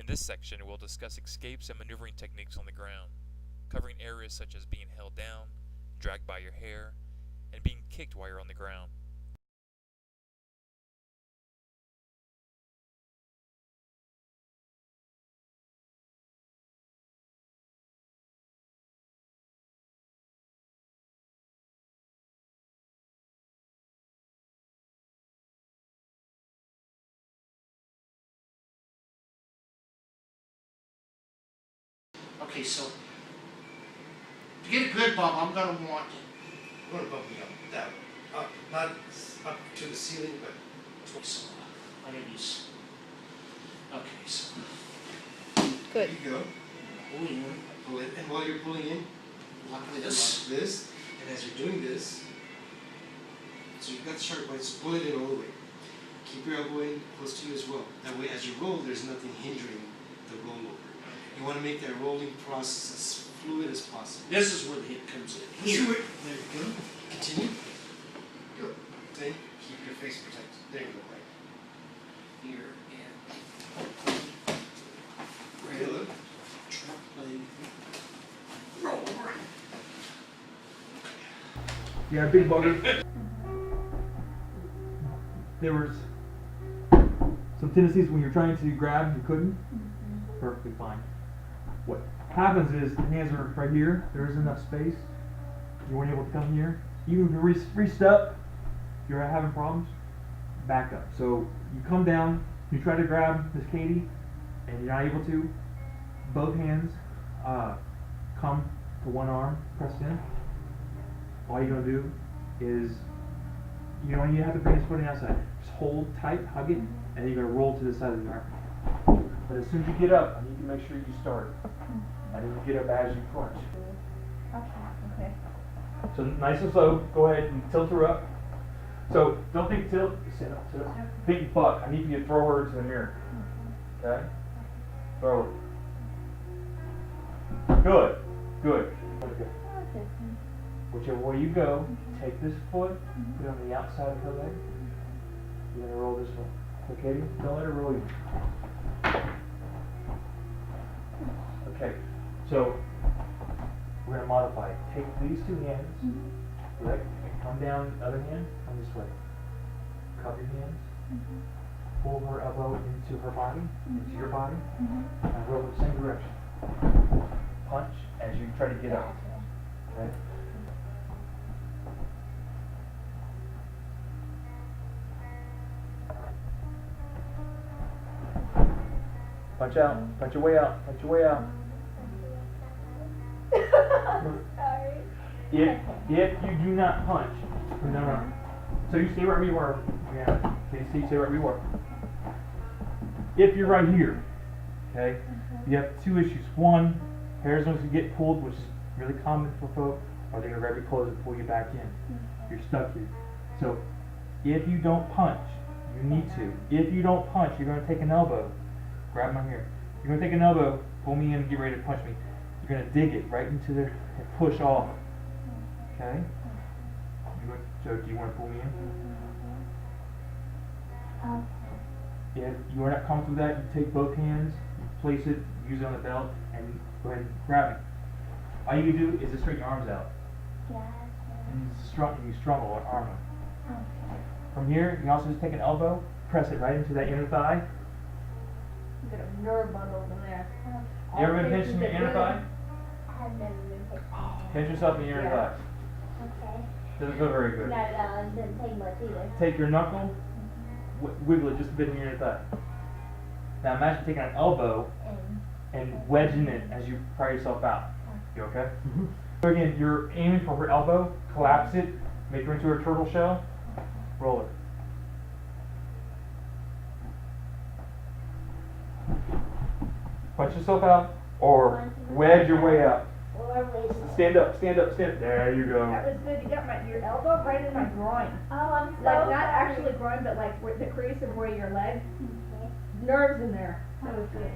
this section, we'll discuss escapes and maneuvering techniques on the ground, covering areas such as being held down, dragged by your hair, and being kicked while you're on the ground. Okay, so to get a good bump, I'm gonna want You want to bump me up, that way. Up, not up to the ceiling, but so I'm gonna use. Okay, so there Good. you go. pulling in Pull it, and while you're pulling in, like lock this. this, and as you're doing this, so you've got the sharp point, so pull it in all the way. Keep your elbow in close to you as well. That way, as you roll, there's nothing hindering the rollover. You want to make that rolling process as fluid as possible. This is where the hip comes in. Here. Here. There you go. Continue. Good. Then keep your face protected. There you go. Right. Here and Good. trap leg. Roll over. Yeah, big bugger. There was some tendencies when you're trying to grab, you couldn't. Perfectly fine. What happens is the hands are right here. There isn't enough space. You weren't able to come here. Even if you reached up, you're having problems. Back up. So you come down. You try to grab this Katie, and you're not able to. Both hands come to one arm, pressed in. All you're gonna do is, you don't even have to bring his foot on the outside. Just hold tight, hug it, and then you're gonna roll to the side of the arm. But as soon as you get up, I need to make sure you start. And then you get up as you crunch. Okay. So nice and slow, go ahead and tilt her up. So don't think tilt, sit up, sit up. Think buck. I need you to throw her into the mirror. Okay? Throw her. Good. Good. Okay. Whichever way you go, take this foot, put it on the outside of her leg. You're gonna roll this one. Okay? Don't let her roll you. Okay, so we're gonna modify it. Take these two hands, right, and come down, the other hand, come this way. Cup your hands, pull her elbow into her body, into your body, and roll in the same direction. Punch as you try to get up. Okay? Punch out, punch your way out, punch your way out. Sorry. If you do not punch, no. So you stay right where you are. Yeah. Okay, stay right where you are. If you're right here, okay, you have two issues. One, hairs going to get pulled, which is really common for folk, or they're gonna grab your clothes and pull you back in. You're stuck here. So if you don't punch, you need to. If you don't punch, you're gonna take an elbow. Grab my hair. You're gonna take an elbow, pull me in, and get ready to punch me. You're gonna dig it right into there and push off. Okay? So do you want to pull me in? If you are not comfortable with that, you take both hands, you place it, use it on the belt, and go ahead and grab it. All you can do is just straighten your arms out. And you struggle or arm them. From here, you can also just take an elbow, press it right into that inner thigh. You got a nerve bundle in there. You ever been pinched in your inner thigh? I've never been pinched. Pinch yourself in your inner thigh. Okay. Doesn't feel very good. No, it doesn't take much either. Take your knuckle, wiggle it just a bit in your inner thigh. Now imagine taking an elbow and wedging it as you pry yourself out. You okay? So again, you're aiming for her elbow, collapse it, make her into a turtle shell, roll her. Punch yourself out, or wedge your way out. Stand up, stand up, stand up. There you go. That was good. You got your elbow right in my groin. Oh, I'm so Like, not sorry. actually groin, but like where the crease of where your leg, nerves in there. That was good.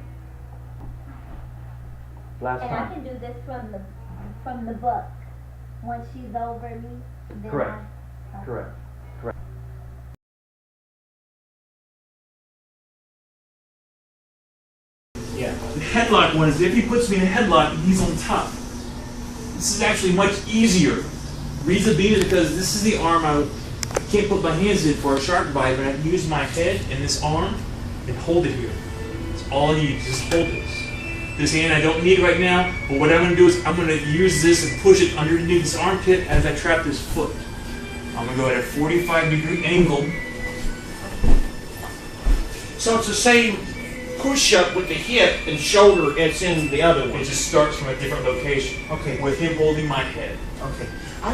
Last And I time. can do this from the book. Once she's over me, then Correct. I, Correct. Yeah. The headlock one is if he puts me in a headlock, he's on top. This is actually much easier. Reason being is because this is the arm I can't put my hands in for a shark bite, but I can use my head and this arm and hold it here. That's all I need, just hold this. This hand I don't need right now, but what I'm going to do is I'm going to use this and push it underneath this armpit as I trap this foot. I'm going to go at a 45-degree angle. So it's the same push-up with the hip and shoulder as in the other It one. just starts from a different location. Okay. With him holding my head. Okay.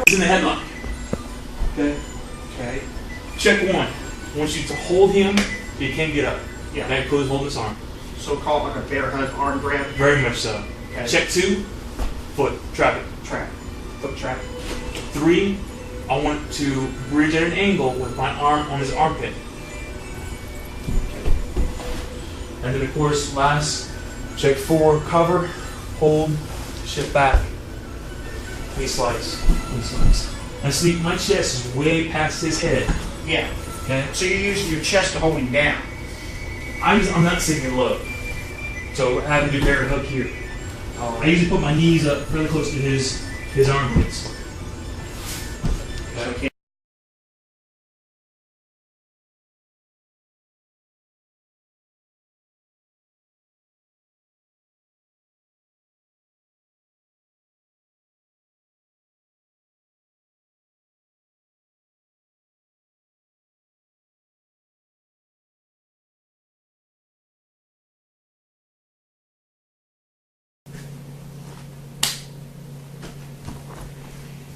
He's in the headlock. Okay? Okay. Check one. I want you to hold him, he can't get up. Yeah. That includes holding his arm. So called like a bear hug arm grab. Very much so. Okay. Check two, foot, trap it. Trap. Foot trap. Three, I want to bridge at an angle with my arm on his armpit. And then of course, last, check four, cover, hold, shift back, knee slice, knee slice. And see, my chest is way past his head. Yeah. Okay? So you're using your chest to hold him down. I'm not sitting low. So I have to do bear hug here. I usually put my knees up really close to his armpits. So he-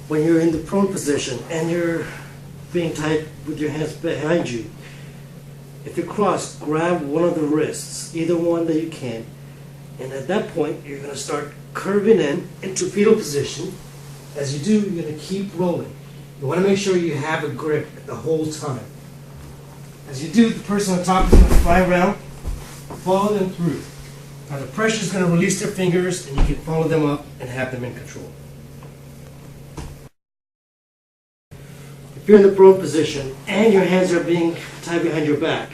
When you're in the prone position and you're being tied with your hands behind you, if you cross, grab one of the wrists, either one that you can, and at that point you're going to start curving in into fetal position. As you do, you're going to keep rolling. You want to make sure you have a grip the whole time. As you do, the person on top is going to fly around, follow them through. Now the pressure is going to release their fingers and you can follow them up and have them in control. If you're in the prone position and your hands are being tied behind your back,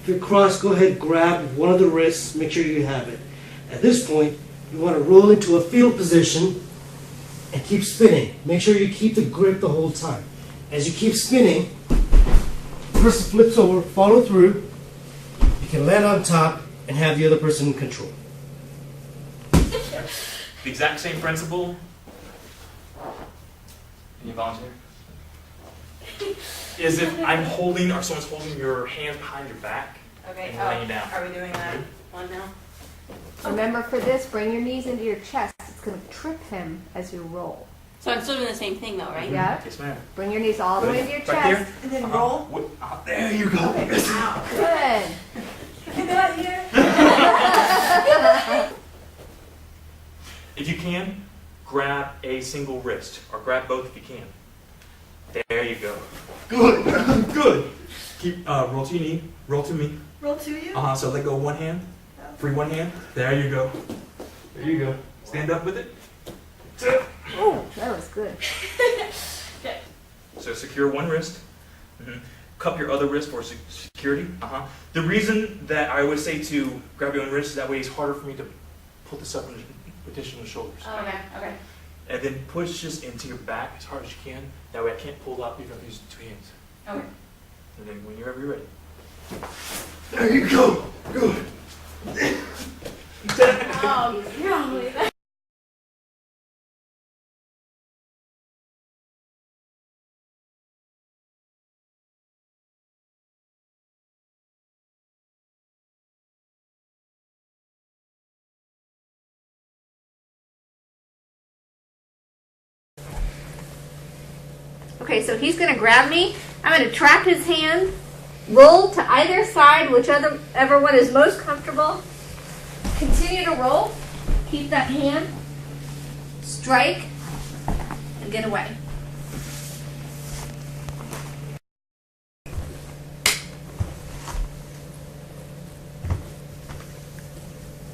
if you're crossed, go ahead, grab one of the wrists, make sure you have it. At this point, you want to roll into a fetal position and keep spinning. Make sure you keep the grip the whole time. As you keep spinning, the person flips over, follow through, you can land on top and have the other person in control. The exact same principle. Can you volunteer? Is if I'm holding or someone's holding your hands behind your back Okay, and laying down. are we doing that one now? Remember for this, bring your knees into your chest. It's going to trip him as you roll. So I'm still doing the same thing though, right? Yeah? Yes, ma'am. Bring your knees all the way into your Right chest. there. And then roll. There you go. Good. Can I do here? If you can, grab a single wrist or grab both if you can. There you go. Good. Good. Keep roll to your knee. Roll to me. Roll to you? So let go one hand. Free one hand. There you go. There you go. Stand up with it. Oh, that was good. Okay. So secure one wrist. Cup your other wrist for security. The reason that I always say to grab your own wrist is that way it's harder for me to pull this up with additional shoulders. Okay, okay. And then push this into your back as hard as you can. That way I can't pull up even if I use two hands. Okay. And then whenever you're ready. There you go. Good. Oh, he's wrong. Okay, so he's going to grab me. I'm going to trap his hand, roll to either side, whichever one is most comfortable. Continue to roll. Keep that hand. Strike. And get away.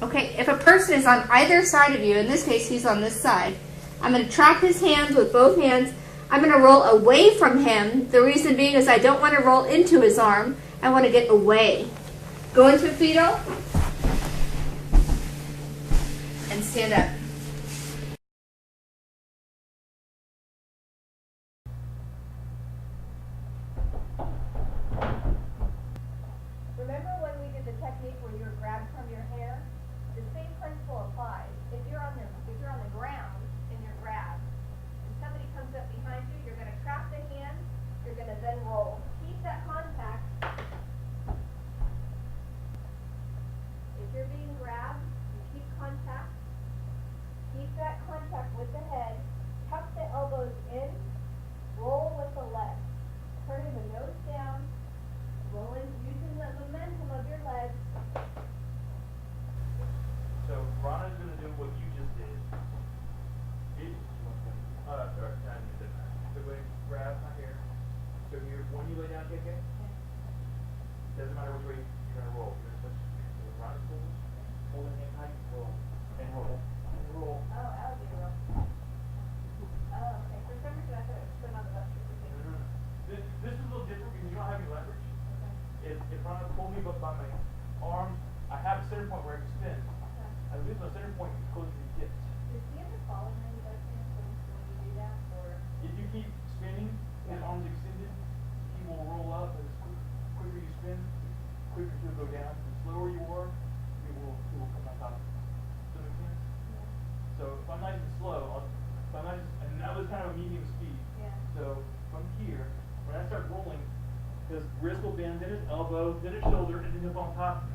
Okay, if a person is on either side of you, in this case he's on this side, I'm going to trap his hands with both hands. I'm going to roll away from him. The reason being is I don't want to roll into his arm. I want to get away. Go into fetal. Stand up. Remember when we did the technique where you were grabbed from your hair? The same principle applies. If you're on the ground and you're grabbed, and somebody comes up behind you, you're gonna trap the hand, you're gonna then roll. Keep that contact. If you're being grabbed, you keep contact. Keep that contact with the head. Tuck the elbows in. Roll with the legs. Turning the nose down. Rolling, using the momentum of your legs. So Rana's gonna do what you just did. Sorry, I did that. So go ahead, grab my hair. So when you lay down, KK, doesn't matter which way you're gonna roll. You're gonna push. So Rana pulls, hold it in tight, roll, and roll, and roll. Oh, that would be a roll. Oh, okay. For some reason, I thought it was put on the left. This is a little different because you don't have any leverage. If Rana pulled me by my arms, I have a center point where I can spin. I lose my center point closer to the hips. Does he ever fall when he does things when you do that? Or If you keep spinning, his arms extended, he will roll up, and the quicker you spin, the quicker he'll go down. The slower you are, he will come back up. Does that make sense? So if I'm nice and slow, and that was kind of a medium speed. Yeah. So from here, when I start rolling, his wrist will bend, then his elbow, then his shoulder, and then up on top.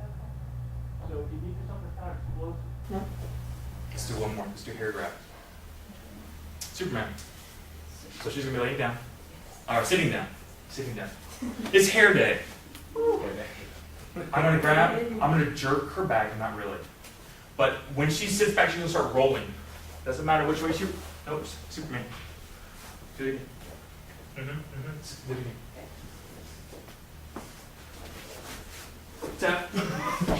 So if you need to do something kind of explosive. Let's do one more. Let's do hair grab. Superman. So she's gonna be laying down. Or sitting down. Sitting down. It's hair day. I'm gonna grab, I'm gonna jerk her back, not really. But when she sits back, she's gonna start rolling. Doesn't matter which way she, nope, Superman. Do it again. Do it again. Tap.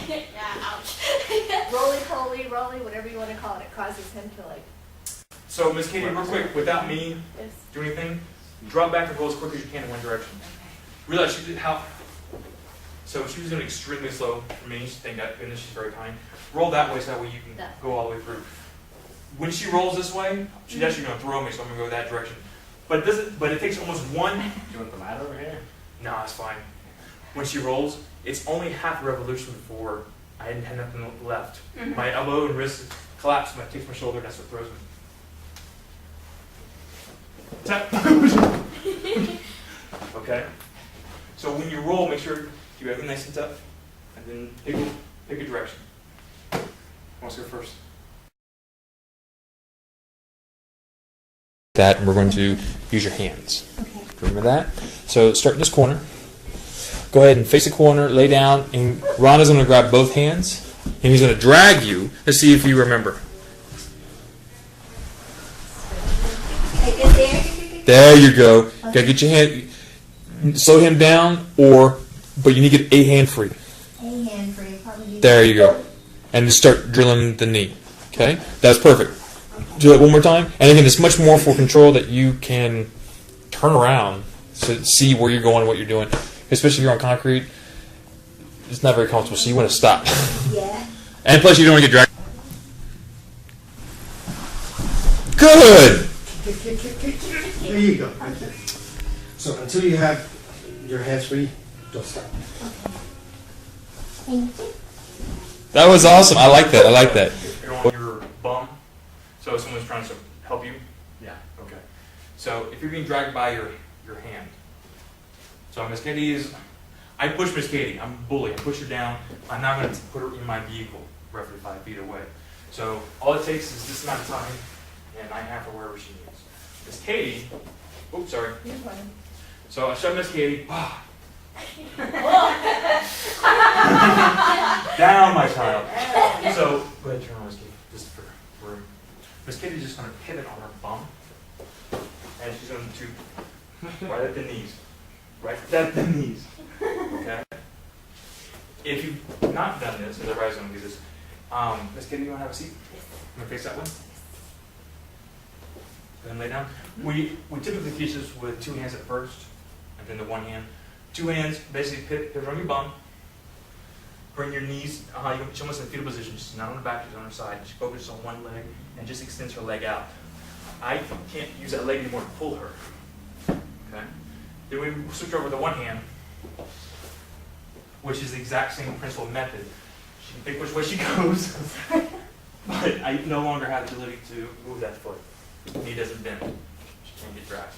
Yeah, ouch. Roly-poly, rolly, whatever you want to call it. It causes him to like. So Miss Katie, real quick, without me Yes. doing anything, drop back and roll as quick as you can in one direction. Realize she did how. So she was doing extremely slow for me. Thank goodness she's very kind. Roll that way so that way you can go all the way through. When she rolls this way, she's actually going to throw me, so I'm going to go that direction. But it takes almost one. You want the ladder over here? No, it's fine. When she rolls, it's only half a revolution before I had nothing left. My elbow and wrist collapse, and it takes my shoulder, and that's what throws me. Tap. Okay? So when you roll, make sure you keep everything nice and tough, and then pick a direction. Who wants to go first? That, and we're going to use your hands. Okay. Remember that? So start in this corner. Go ahead and face the corner, lay down, and Rhonda's going to grab both hands, and he's going to drag you to see if you remember. Take it there. There you go. Gotta get your hand, slow him down, but you need to get a hand free. A hand free, probably. There you go. And just start drilling the knee. Okay? That's perfect. Do that one more time. And again, it's much more for control that you can turn around to see where you're going and what you're doing. Especially if you're on concrete, it's not very comfortable, so you want to stop. Yeah. And plus, you don't want to get dragged. Good! There you go. Right there. So until you have your hands free, don't stop. Thank you. That was awesome. I like that. I like that. You're on your bum, so someone's trying to help you? Yeah. Okay. So if you're being dragged by your hand, so Miss Katie is, I push Miss Katie. I'm a bully. I push her down. I'm not going to put her in my vehicle roughly 5 feet away. So all it takes is this amount of time, and I have her wherever she needs. Miss Katie, oops, sorry. You're fine. So I shove Miss Katie. Down, my child. So go ahead, turn on Miss Katie, just for room. Miss Katie's just going to pivot on her bum, and she's going to right at the knees. Right at the knees. Okay? If you've not done this, because everybody's going to do this, Miss Katie, you want to have a seat? You want to face that way? Go ahead and lay down. We typically teach this with 2 hands at first, and then the 1 hand. 2 hands, basically pivot on your bum. bring your knees, she's almost in a fetal position. She's not on her back, she's on her side. She focuses on one leg and just extends her leg out. I can't use that leg anymore to pull her. Okay? Then we switch over to one hand, which is the exact same principle method. She can pick which way she goes, but I no longer have the ability to move that foot. The knee doesn't bend. She can't get dragged.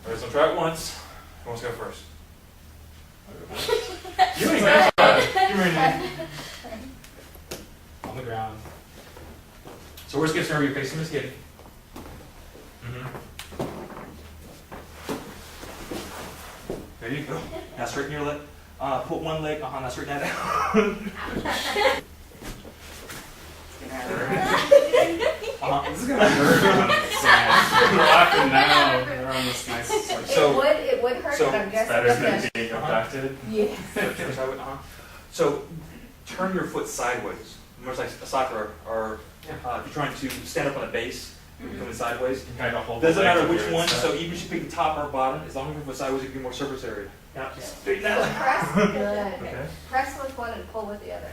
Alright, so try it once. Who wants to go first? You ain't got it. You're ready. On the ground. So worst case scenario, you're facing Miss Kitty. There you go. Now straighten your leg. Put one leg. Now straighten that out. This is gonna hurt. They're laughing now. They're on this nice. Like, It would hurt, so but I'm just better than being abducted. Yes. So turn your foot sideways. Much like a soccer, or if you're trying to stand up on a base, you're coming sideways. You kind of hold Doesn't the legs matter over which your one. side. So even if you pick the top or bottom, as long as you put sideways, you get more surface area. Now just straighten that leg. Press. Good. Okay. Press with one and pull with the other.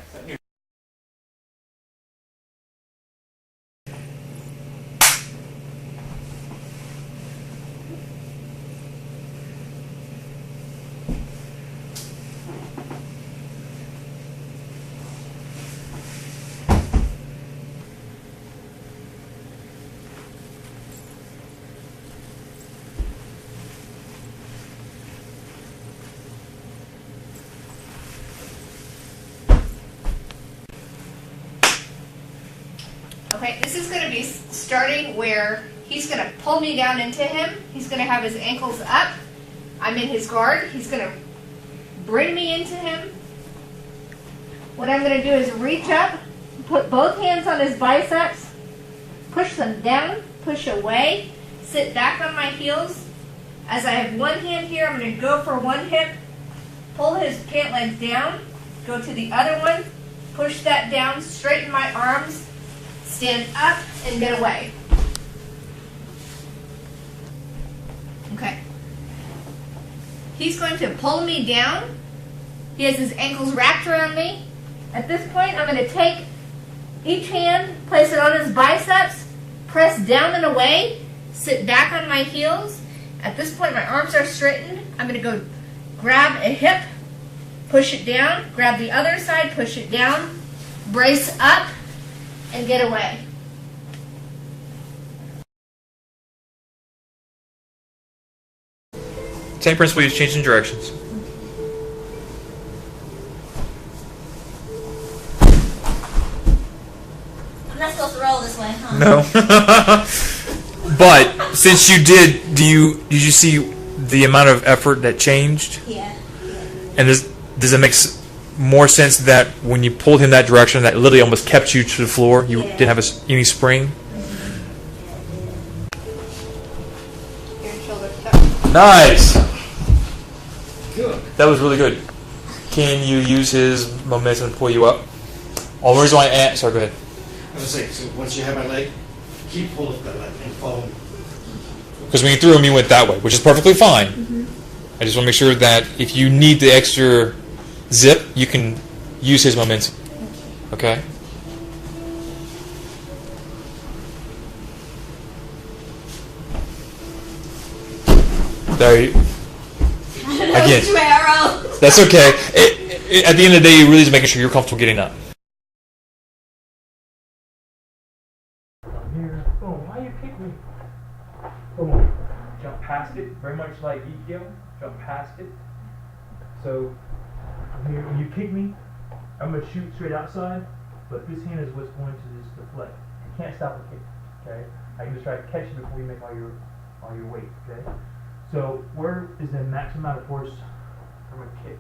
Okay, this is going to be starting where he's going to pull me down into him. He's going to have his ankles up. I'm in his guard. He's going to bring me into him. What I'm going to do is reach up, put both hands on his biceps, push them down, push away, sit back on my heels. As I have one hand here, I'm going to go for one hip, pull his pant legs down, go to the other one, push that down, straighten my arms, stand up and get away. Okay. He's going to pull me down. He has his ankles wrapped around me. At this point, I'm going to take each hand, place it on his biceps, press down and away, sit back on my heels. At this point, my arms are straightened. I'm going to go grab a hip, push it down, grab the other side, push it down, brace up, and get away. Same principle, you just changing directions. I'm not supposed to roll this way, huh? No. But since you did, did you see the amount of effort that changed? Yeah. And does it make more sense that when you pulled him that direction, that literally almost kept you to the floor? You didn't have any spring? Your shoulder tucked. Nice! Good. That was really good. Can you use his momentum to pull you up? Only reason why sorry, go ahead. I was saying, so once you have my leg, keep hold of that leg and follow me. Because when you threw him, you went that way, which is perfectly fine. I just want to make sure that if you need the extra zip, you can use his momentum. Okay? There you again. Which way I roll. That's okay. At the end of the day, you really just making sure you're comfortable getting up. Here, boom. Why you kick me? Boom. Jump past it, very much like Ikeo. Jump past it. So here, when you kick me, I'm gonna shoot straight outside, but this hand is what's going to just deflect. You can't stop a kick. Okay? I can just try to catch you before you make all your weight. Okay? So where is the maximum amount of force from a kick?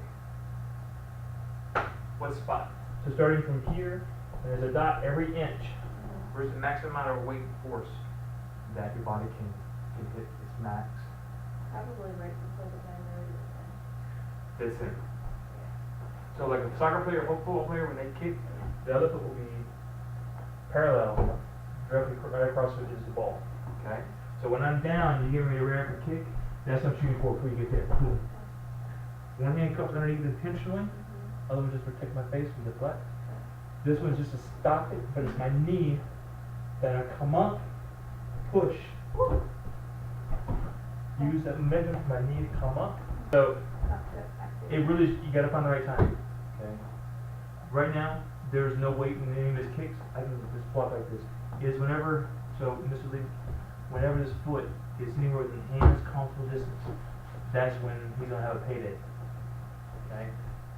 What spot? So starting from here, there's a dot every inch. Where's the maximum amount of weight and force that your body can hit its max? Probably right before the guy knows That's it. So like a soccer player or football player, when they kick, the other foot will be parallel, directly right across which is the ball. Okay? So when I'm down, you give me a rear upper kick, that's what I'm shooting for before you get there. Boom. One hand cups underneath intentionally, Other one just protect my face from the flex. This one's just to stop it, but it's my knee that I come up, push. Use that momentum for my knee to come up. So it really, you gotta find the right time. Okay. Right now, there's no weight in any of his kicks. I can just flop like this. Is whenever, so Mr. Lee, whenever this foot is anywhere within hands comfortable distance, that's when he's gonna have a payday. Okay?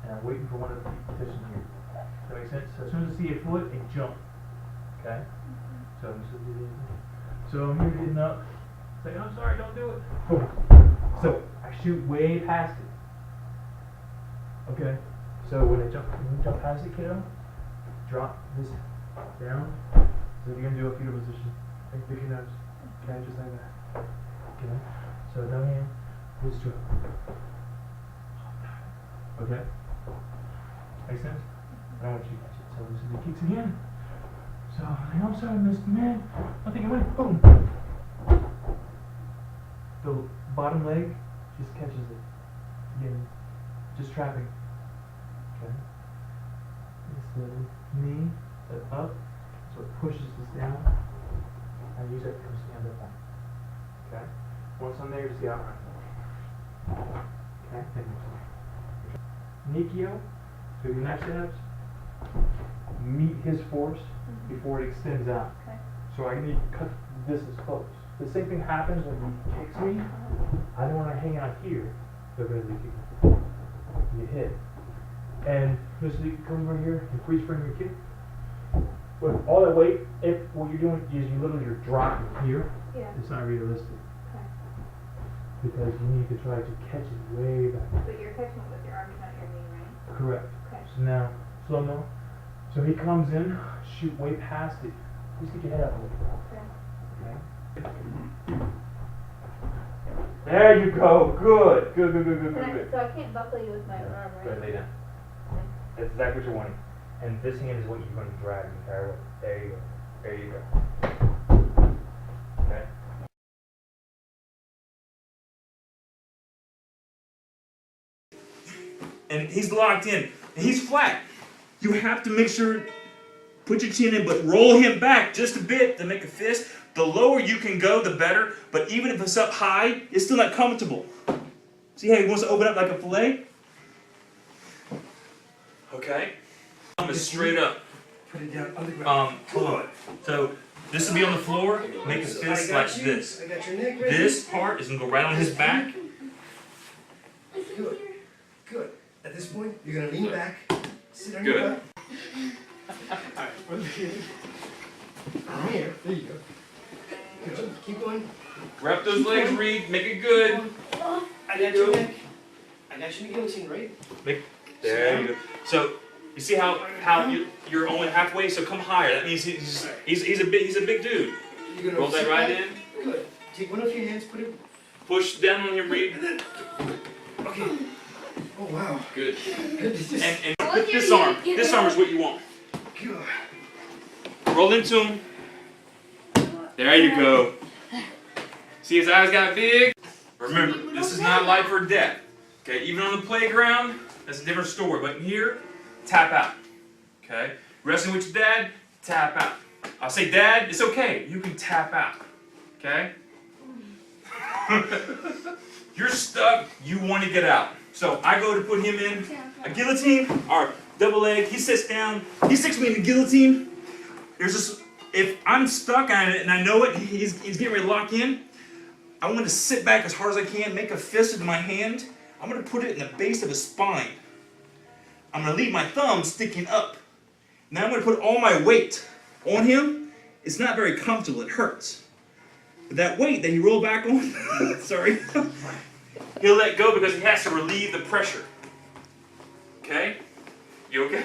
And I'm waiting for one of the positions here. Does that make sense? So as soon as I see a foot, I jump. Okay? So Mr. Lee, so I'm here hitting up. Say, I'm sorry, don't do it. Boom. So I shoot way past it. Okay? So when I jump past it, kiddo, drop this down. So you're gonna do a fetal position. Like pick your nose. Okay, just like that. Okay. So no hand, just drop. Okay? Makes sense? I don't want you to catch it. So this is the kicks again. So I'm sorry, Mr. Man. I think I went boom. The bottom leg just catches it. Again, just trapping. Okay. It's the knee, the up, so it pushes this down. I use it to come stand up on. Okay? Once I'm there, just the outright. Okay? Nikio, so your next steps, meet his force before it extends out. Okay. So I need to cut this as close. The same thing happens when he kicks me. I don't want to hang out here because you hit. And Mr. Lee, come over here and freeze frame your kick. With all that weight, if what you're doing is you're dropping here, Yeah. it's not realistic. Okay. Because you need to try to catch it way back. But you're catching it with your arms, not your knee, right? Correct. Okay. So now, slow mo. So he comes in, shoot way past it. Just get your head up a little bit. Okay. Okay. There you go. Good. Good. So I can't buckle you with my arm, Go ahead, right? lay down. That's exactly what you're wanting. And this hand is what you're going to drag the entire way. There you go. Okay. And he's locked in. And he's flat. You have to make sure, put your chin in, but roll him back just a bit to make a fist. The lower you can go, the better. But even if it's up high, it's still not comfortable. See how he wants to open up like a fillet? Okay. It's straight up. Put it down on the ground. Hold on. So this will be on the floor. Make a fist like this. I got your neck right This part is gonna go right on his back. Good. Good. At this point, you're gonna lean back, sit on Good. your butt. Alright, from here. From here. There you go. Good job. Keep going. Wrap those legs, Reed. Make it good. I got your neck. I got your guillotine, right? There you go. So you see how you're only halfway. So come higher. That means he's a big dude. You're gonna Roll that sit right back. in. Good. Take one of your hands, put it. Push down on him, Reed. Okay. Oh wow. Good. Good. And put this arm. This arm is what you want. Good. Roll into him. There you go. See his eyes got big? Remember, this is not life or death. Okay, even on the playground, that's a different story. But here, tap out. Okay? Wrestling with your dad, tap out. I'll say, Dad, it's okay. You can tap out. Okay? You're stuck. You want to get out. So I go to put him in a guillotine or double leg. He sits down. He sticks me in the guillotine. There's this. If I'm stuck and I know it, he's getting ready to lock in. I want to sit back as hard as I can, make a fist with my hand. I'm going to put it in the base of his spine. I'm going to leave my thumb sticking up. Now I'm going to put all my weight on him. It's not very comfortable. It hurts. But that weight that he rolled back on, sorry, he'll let go because he has to relieve the pressure. Okay? You okay?